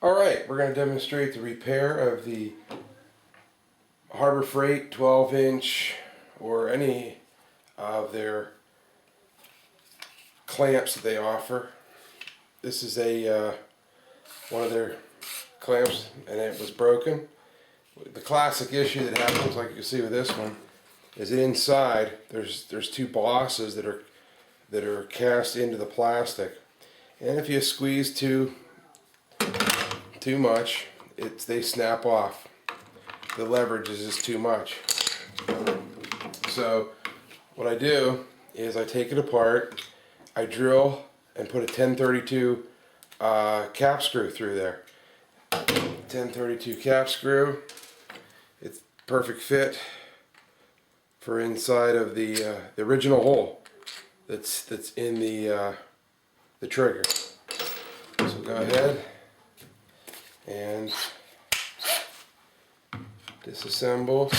Alright, we're going to demonstrate the repair of the Harbor Freight 12-inch or any of their clamps that they offer. This is one of their clamps and it was broken. The classic issue that happens, like you can see with this one, is that inside there's two bosses that are cast into the plastic, and if you squeeze too much, they snap off. The leverage is just too much. So what I do is I take it apart, I drill and put a 1032 cap screw through there. 1032 cap screw. It's perfect fit for inside of the original hole that's in the trigger. So go ahead and disassemble.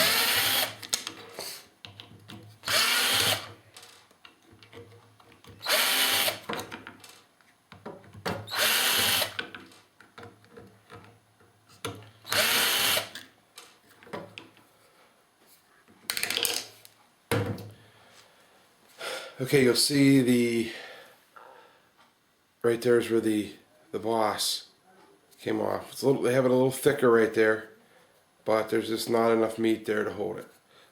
Okay, you'll see right there's where the boss came off. It's they have it a little thicker right there, but there's just not enough meat there to hold it.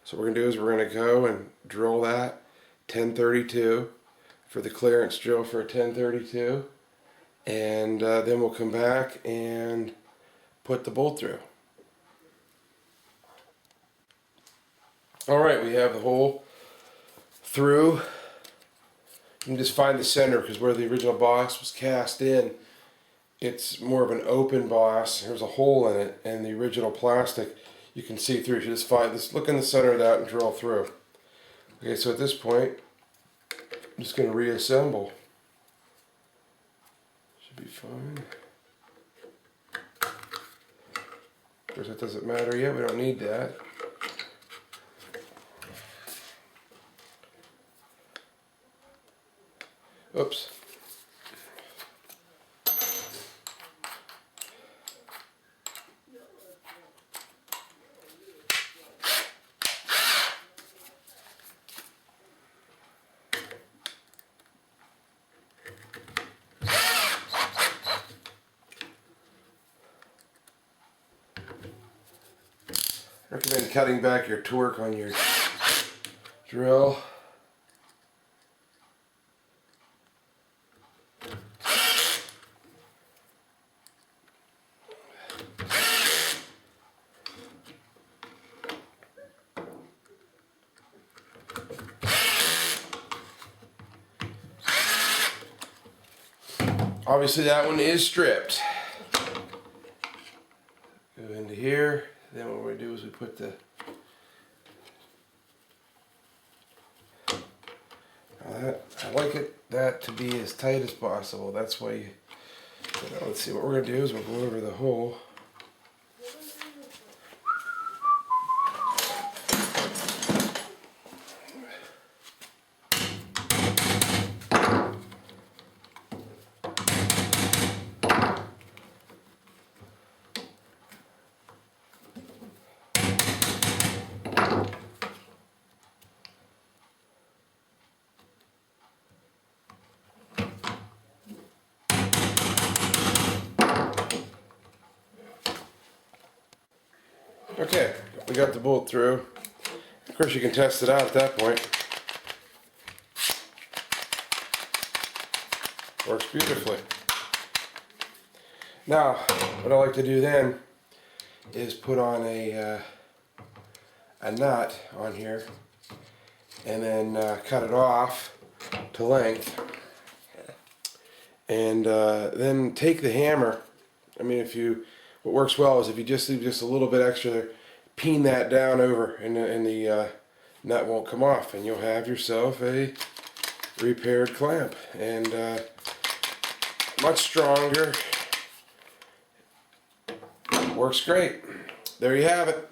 So what we're gonna do is we're gonna go and drill that 1032 for the clearance drill for a 1032, and then we'll come back and put the bolt through. Alright, we have the hole through. You can just find the center, because where the original boss was cast in, it's more of an open boss. There's a hole in it, and the original plastic you can see through. You just find this, look in the center of that and drill through. Okay, so at this point, I'm just going to reassemble. Should be fine. Of course, that doesn't matter yet. We don't need that. Oops. Recommend cutting back your torque on your drill. Obviously that one is stripped. Go into here, then what we do is we put the I like that to be as tight as possible. That's why let's see, what we're going to do is we'll go over the hole. Okay, we got the bolt through. Of course you can test it out at that point. Works beautifully. Now, what I like to do then is put on a nut on here and then cut it off to length, and then take the hammer. I mean, what works well is if you just leave just a little bit extra there, peen that down over, and the nut won't come off, and you'll have yourself a repaired clamp, and much stronger. Works great. There you have it.